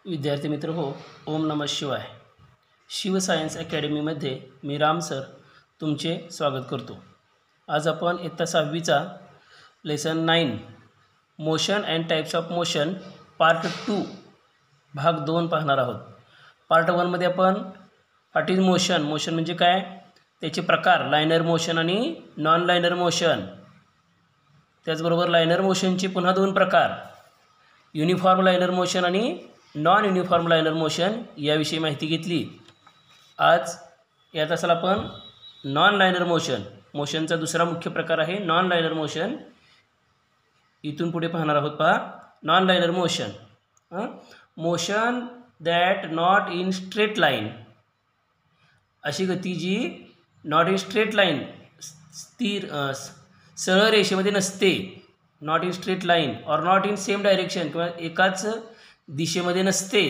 विद्यार्थी मित्र हो, ओम नमः शिवाय. शिव सायन्स अकॅडमीमध्ये मी राम सर तुमचे स्वागत करतो. आज आपण इयत्ता 6वीचा lesson 9 motion and types of motion part 2 भाग 2 पाहणार आहोत. पार्ट 1मध्ये आपण व्हॉट इज मोशन, मोशन म्हणजे काय, त्याचे प्रकार, लायनर मोशन आणि नॉन लायनर मोशन, त्याचबरोबर लायनर मोशनचे पुन्हा 2 प्रकार, युनिफॉर्म लायनर मोशन आणि नॉन युनिफॉर्म लायनर मोशन याविषयी माहिती घेतली. आज या तासाला आपण नॉन लायनर मोशनचा दुसरा मुख्य प्रकार आहे नॉन लायनर मोशन. इथून पुढे पाहणार आहोत. पहा, non linear motion that not in straight line, अशी गती जी नॉट इन स्ट्रेट लाईन, स्थिर सरळ रेषेमध्ये नसते, not in straight line or not in same direction, किंवा एकाच दिशेमध्ये नसते,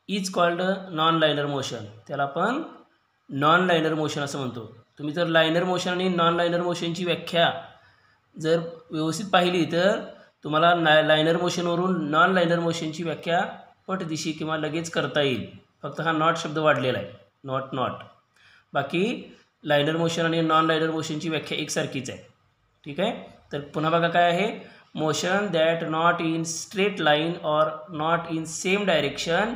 is called non linear motion. त्याला आपण नॉन लायनर मोशन असं म्हणतो. तुम्ही जर लायनर मोशन आणि नॉन लायनर मोशनची व्याख्या जर व्यवस्थित पाहिली तर तुम्हाला लायनर मोशनवरून नॉन लायनर मोशनची व्याख्या पटदिशी किंवा लगेच करता येईल. फक्त हा नॉट शब्द वाढलेला आहे, नॉट. बाकी लायनर मोशन आणि नॉन लायनर मोशनची व्याख्या एकसारखीच आहे. ठीक आहे. तर पुन्हा बघा काय आहे, motion that not in straight line or not in same direction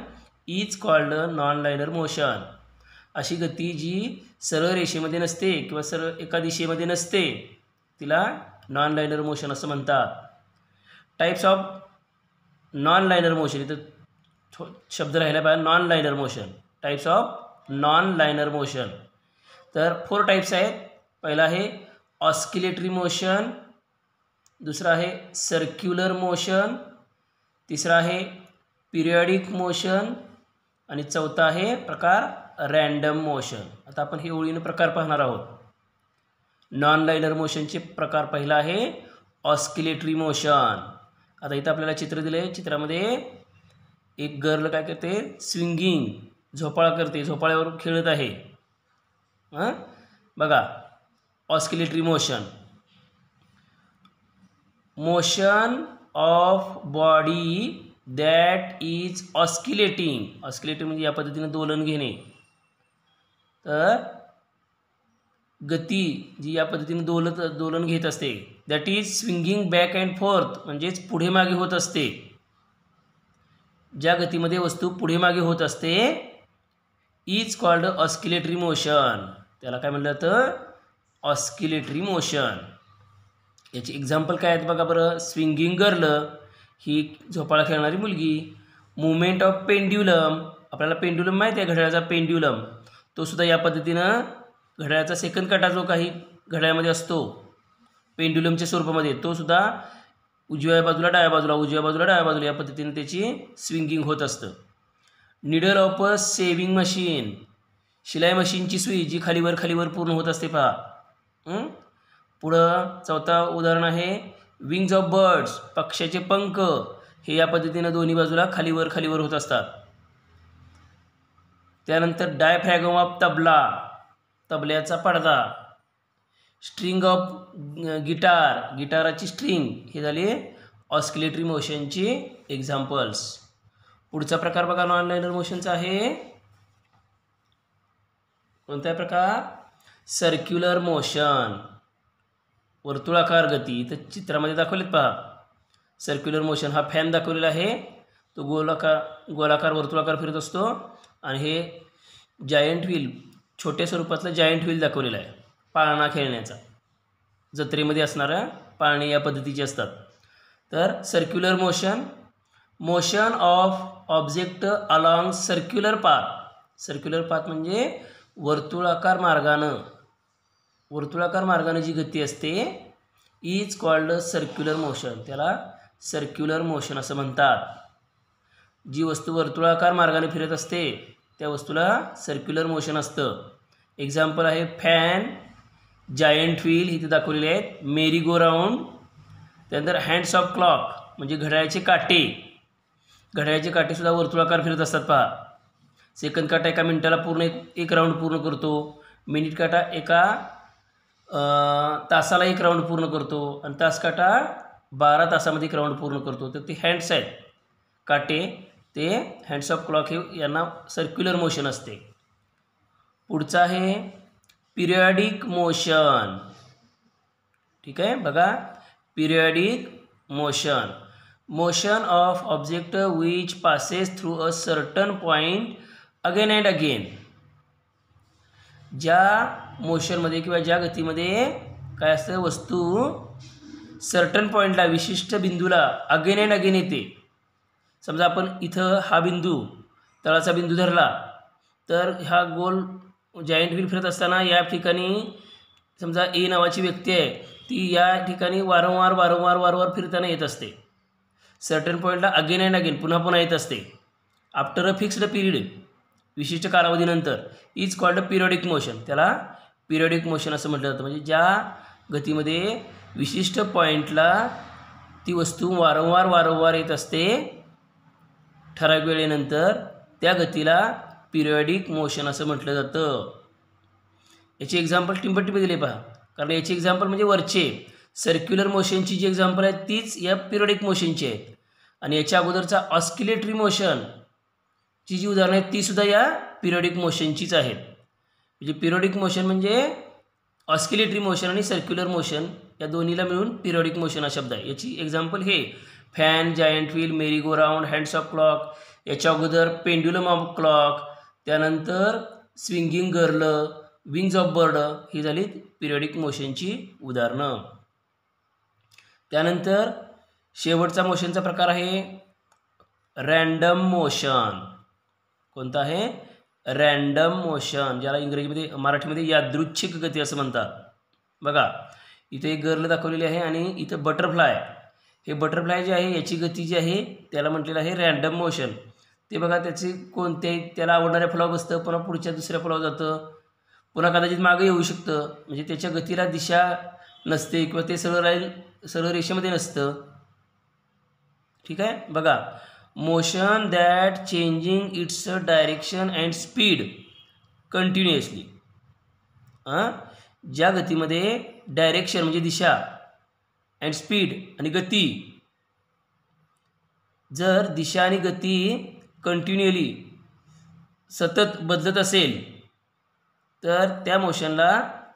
is called non linear motion. अशी गती जी सरळ रेषेमध्ये नसते किंवा सरळ एका दिशेमध्ये नसते तिला नॉन लायनर मोशन असं म्हणतात. Types of non linear motion, इथं शब्द राहिला पाहिजे, non linear motion. Types of non linear motion, तर 4 टाईप्स आहेत. पहिला आहे ऑस्किलेटरी मोशन, दुसरा आहे सर्क्युलर मोशन, तिसरा आहे पिरियडिक मोशन आणि चौथा आहे प्रकार रँडम मोशन. आता आपण हे ओळीनं प्रकार पाहणार आहोत. नॉन लायनर मोशनचे प्रकार पहिला आहे ऑस्किलेटरी मोशन. आता इथं आपल्याला चित्र दिलं आहे. चित्रामध्ये एक गर्ल काय करते, स्विंगिंग, झोपाळा करते, झोपाळ्यावर खेळत आहे. बघा, oscillatory motion, motion of body that is oscillating. Oscillating म्हणजे या पद्धतीने दोलन घेणे. तर गती जी या पद्धतीने दोलन घेत असते, that is swinging back and fourth, म्हणजेच पुढे मागे होत असते. ज्या गतीमध्ये वस्तू पुढे मागे होत असते इज कॉल्ड ऑस्किलेटरी मोशन. त्याला काय म्हणलं जातं, ऑस्किलेटरी मोशन. याची एक्झाम्पल काय आहेत बघा बरं. स्विंगिंग गर्ल ही झोपाळा खेळणारी मुलगी. मुवमेंट ऑफ पेंड्युलम, आपल्याला पेंड्युलम माहिती आहे, घड्याळाचा पेंड्युलम, तो सुद्धा या पद्धतीनं घड्याळाचा सेकंड काटा जो काही घड्याळामध्ये असतो पेंड्युलमच्या स्वरूपामध्ये, तो सुद्धा उजव्या बाजूला डाव्या बाजूला, उजव्या बाजूला डाव्या बाजूला या पद्धतीने त्याची स्विंगिंग होत असतं. Needle of a saving machine, शिलाई मशीनची सुई जी खालीवर पूर्ण होत असते. पहा. पुढं चौथा उदाहरण आहे विंग्स ऑफ बर्ड्स, पक्ष्याचे पंख हे या पद्धतीनं दोन्ही बाजूला खालीवर होत असतात. त्यानंतर डायफ्रॅगम ऑफ तबला, तबल्याचा पडदा. स्ट्रिंग ऑफ गिटार, गिटाराची स्ट्रिंग, हे झाले ऑस्किलेटरी मोशनची एक्झाम्पल्स. पुढचा प्रकार बघा नॉन लायनर मोशनचा आहे कोणता प्रकार, सर्क्युलर मोशन, वर्तुळाकार गती. तर चित्रामध्ये दाखवलेत पहा. सर्क्युलर मोशन हा फॅन दाखवलेला आहे, तो गोलाकार वर्तुळाकार फिरत असतो. आणि हे जायंट व्हील, छोट्या स्वरूपातलं जायंट व्हील दाखवलेला आहे, पाळणा खेळण्याचा, जत्रेमध्ये असणाऱ्या पाळणे या पद्धतीचे असतात. तर circular motion, motion of object along circular path. Circular path म्हणजे वर्तुळाकार मार्गानं जी गती असते इज कॉल्ड सर्क्युलर मोशन. त्याला सर्क्युलर मोशन असं म्हणतात. जी वस्तू वर्तुळाकार मार्गाने फिरत असते त्या वस्तूला सर्क्युलर मोशन असतं. एक्झाम्पल आहे फॅन, जायंट व्हील इथे दाखवलेले आहेत, मेरी गो राऊंड. त्यानंतर हँड्स ऑफ क्लॉक म्हणजे घड्याळाचे काटेसुद्धा वर्तुळाकार फिरत असतात. पहा, सेकंड काटा एका मिनिटाला पूर्ण एक राऊंड पूर्ण करतो, मिनिट काटा एका तासाला 1 राऊंड पूर्ण करतो, आणि तास काटा 12 तासामध्ये 1 राऊंड पूर्ण करतो. तर ते हँड्स आहेत काटे, ते हँड्स ऑफ क्लॉक हे यांना सर्क्युलर मोशन असते. पुढचा आहे पिरियडिक मोशन. ठीक आहे, बघा periodic motion, motion of object which passes through a certain point again and again. ज्या मोशनमध्ये किंवा ज्या गतीमध्ये काय असतं, वस्तू सर्टन पॉईंटला विशिष्ट बिंदूला अगेन अँड अगेन येते. समजा आपण इथं हा बिंदू तळाचा बिंदू धरला तर हा गोल जायंट व्हील फिरत असताना या ठिकाणी समजा ए नावाची व्यक्ती आहे, ती या ठिकाणी वारंवार फिरताना येत असते. सर्टन पॉईंटला अगेन अँड अगेन पुन्हा पुन्हा येत असते. आफ्टर अ फिक्स्ड पिरियड, विशिष्ट कालावधीनंतर, is called a periodic motion. त्याला पिरियडिक मोशन असं म्हटलं जातं. म्हणजे ज्या गतीमध्ये विशिष्ट पॉईंटला ती वस्तू वारंवार येत असते ठराविक वेळेनंतर, त्या गतीला पिरियडिक मोशन असं म्हटलं जातं. याची एक्झाम्पल टिंबटिंब दिले पहा, कारण याची एक्झाम्पल म्हणजे वरचे सर्क्युलर मोशनची जी एक्झाम्पल आहे तीच या पिरियडिक मोशनची आहेत. आणि याच्या अगोदरचा ऑस्किलेटरी मोशनची जी उदाहरणं आहेत तीसुद्धा या पिरियडिक मोशनचीच आहेत. म्हणजे पिरियडिक मोशन म्हणजे ऑस्किलेटरी मोशन आणि सर्क्युलर मोशन या दोन्हीला मिळून पिरियडिक मोशन हा शब्द आहे. याची एक्झाम्पल हे fan, giant wheel, merry go round, hands of clock, याच्या अगोदर पेंड्युलम ऑफ क्लॉक, त्यानंतर swinging girl, wings of bird, ही झाली पिरियडिक मोशनची उदाहरणं. त्यानंतर शेवटचा मोशनचा प्रकार आहे रँडम मोशन. कोणता आहे? रँडम मोशन, ज्याला इंग्रजीमध्ये मराठीमध्ये यादृच्छिक गती असं म्हणतात. बघा इथे एक गर्ल दाखवलेली आहे आणि इथं बटरफ्लाय. हे बटरफ्लाय जे आहे याची गती जी आहे त्याला म्हटलेलं आहे रँडम मोशन. ते बघा त्याची कोणत्याही त्याला आवडणाऱ्या फुलावर बसतं, पुन्हा पुढच्या दुसऱ्या फुलावर जातं, पुन्हा कदाचित मागे येऊ शकतं. म्हणजे त्याच्या गतीला दिशा नसते किंवा ते सरळ रेषेमध्ये नसतं. ठीक आहे, बघा motion that changing its direction and speed continuously. ज्या गतीमध्ये डायरेक्शन म्हणजे दिशा अँड स्पीड आणि गती, जर दिशा आणि गती कंटिन्युअली सतत बदलत असेल तर त्या मोशनला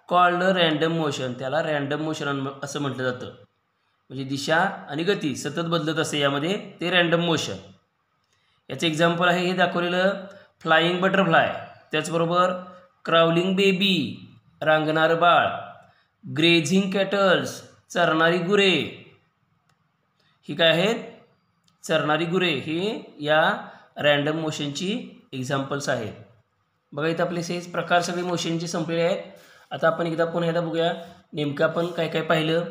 कॉल्ड रँडम मोशन, त्याला रँडम मोशन असं म्हटलं जातं. म्हणजे दिशा आणि गती सतत बदलत असे यामध्ये ते रँडम मोशन. याचं एक्झाम्पल आहे हे दाखवलेलं फ्लाइंग बटरफ्लाय, त्याचबरोबर क्राउलिंग बेबी, रांगणारं बाळ, ग्रेझिंग कॅटल्स, चरणारी गुरे. ही काय आहेत? चरणारी गुरे. ही या रँडम मोशनची एक्झाम्पल्स आहेत. बघा इथं आपले हे प्रकार सगळे मोशनचे संपलेले आहेत. आता आपण पुन्हा एकदा बघूया नेमकं आपण काय काय पाहिलं.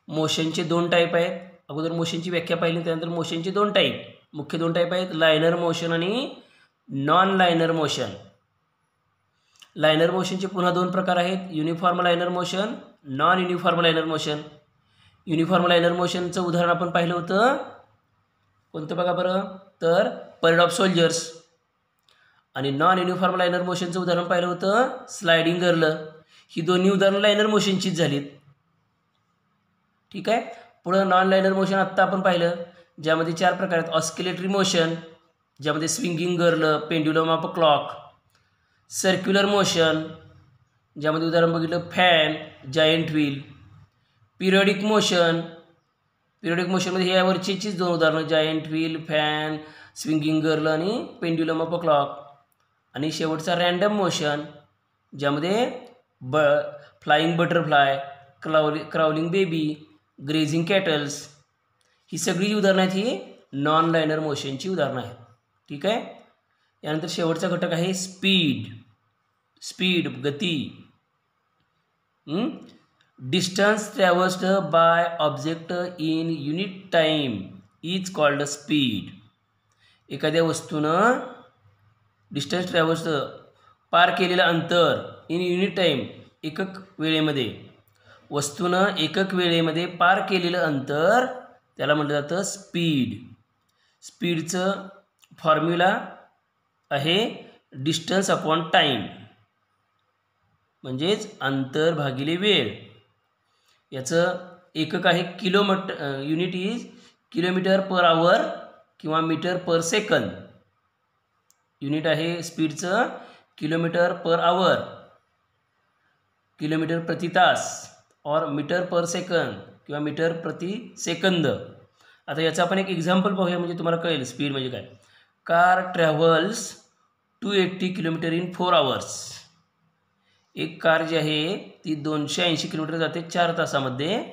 मोशनचे 2 टाईप आहेत. अगोदर मोशनची व्याख्या पाहिली, त्यानंतर मोशनचे 2 टाईप, मुख्य 2 टाईप आहेत, लायनर मोशन आणि नॉन लायनर मोशन. लायनर मोशनचे पुन्हा 2 प्रकार आहेत, uniform linear motion, non uniform linear motion. Uniform linear मोशनचं उदाहरण आपण पाहिलं होतं कोणतं बघा बरं, तर परेड ऑफ सोल्जर्स. आणि नॉन युनिफॉर्म लायनर मोशनचं उदाहरण पाहिलं होतं स्लायडिंग गर्ल. ही दोन्ही उदाहरणं लायनर मोशनचीच झालीत. ठीक आहे, पुढं नॉन लायनर मोशन आत्ता आपण पाहिलं, ज्यामध्ये 4 प्रकार आहेत. ऑस्किलेटरी मोशन, ज्यामध्ये swinging girl, pendulum of clock. Circular motion, ज्यामध्ये उदाहरण बघितलं fan, giant wheel. Periodic motion, periodic मोशनमध्ये यावरचीच 2 उदाहरणं, giant wheel, fan, swinging girl आणि पेंड्युलम ऑफ क्लॉक. आणि शेवटचा रँडम मोशन, ज्यामध्ये flying butterfly, crawling baby, grazing cattles, ही सगळी उदाहरणं आहेत, ही नॉन लायनर मोशनची उदाहरणं आहेत. ठीक आहे, यानंतर शेवटचा घटक आहे स्पीड. स्पीड गती. Distance traversed by object in unit time is called speed. एखाद्या वस्तूनं डिस्टन्स ट्रॅव्हर्स्ड पार केलेलं अंतर इन युनिट टाईम एकक वेळेमध्ये, वस्तूनं एकक वेळेमध्ये पार केलेलं अंतर त्याला म्हटलं जातं स्पीड. स्पीडचं फॉर्म्युला आहे डिस्टन्स अपॉन टाईम, म्हणजेच अंतर भागिले वेळ. याचं एकक आहे kilometre. Unit is kilometre per hour किंवा मीटर पर सेकंद. युनिट आहे स्पीडचं किलोमीटर पर आवर, किलोमीटर प्रति तास और मीटर पर सेकंद किंवा मीटर प्रति सेकंद. आता याचं आपण एक एक्झाम्पल पाहूया म्हणजे तुम्हाला कळेल स्पीड म्हणजे काय. Car travels 280 kilometre in 4 hours. एक कार जी आहे ती 280 किलोमीटर जाते 4 तासामध्ये.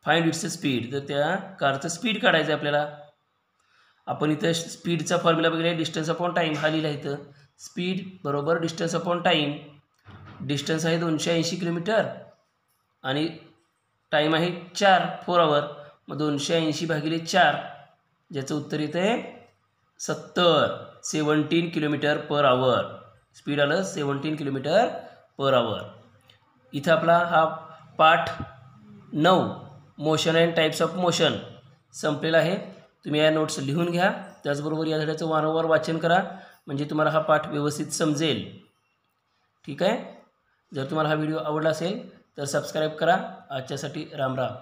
Find its speed. तर त्या कारचं स्पीड काढायचं आहे आपल्याला. आपण इथं स्पीडचा फॉर्म्युला बघितला, डिस्टन्स अपॉन टाईम हा लिहिला इथं. स्पीड बरोबर डिस्टन्स अपॉन टाईम. डिस्टन्स आहे 280 किलोमीटर आणि टाईम आहे 4 आवर. मग 280 भागिले 4 ज्याचं उत्तर येतं आहे 17 किलोमीटर पर आवर. स्पीड आलं 17 किलोमीटर पर आवर. इथं आपला हा पाठ 9 motion and types of motion संपलेला आहे. तुम्ही या नोट्स लिहून घ्या. त्याचबरोबर या धड्याचं वारंवार वाचन करा म्हणजे तुम्हाला हा पाठ व्यवस्थित समजेल. ठीक आहे. जर तुम्हाला हा व्हिडिओ आवडला असेल तर सबस्क्राईब करा. आजच्यासाठी राम राम.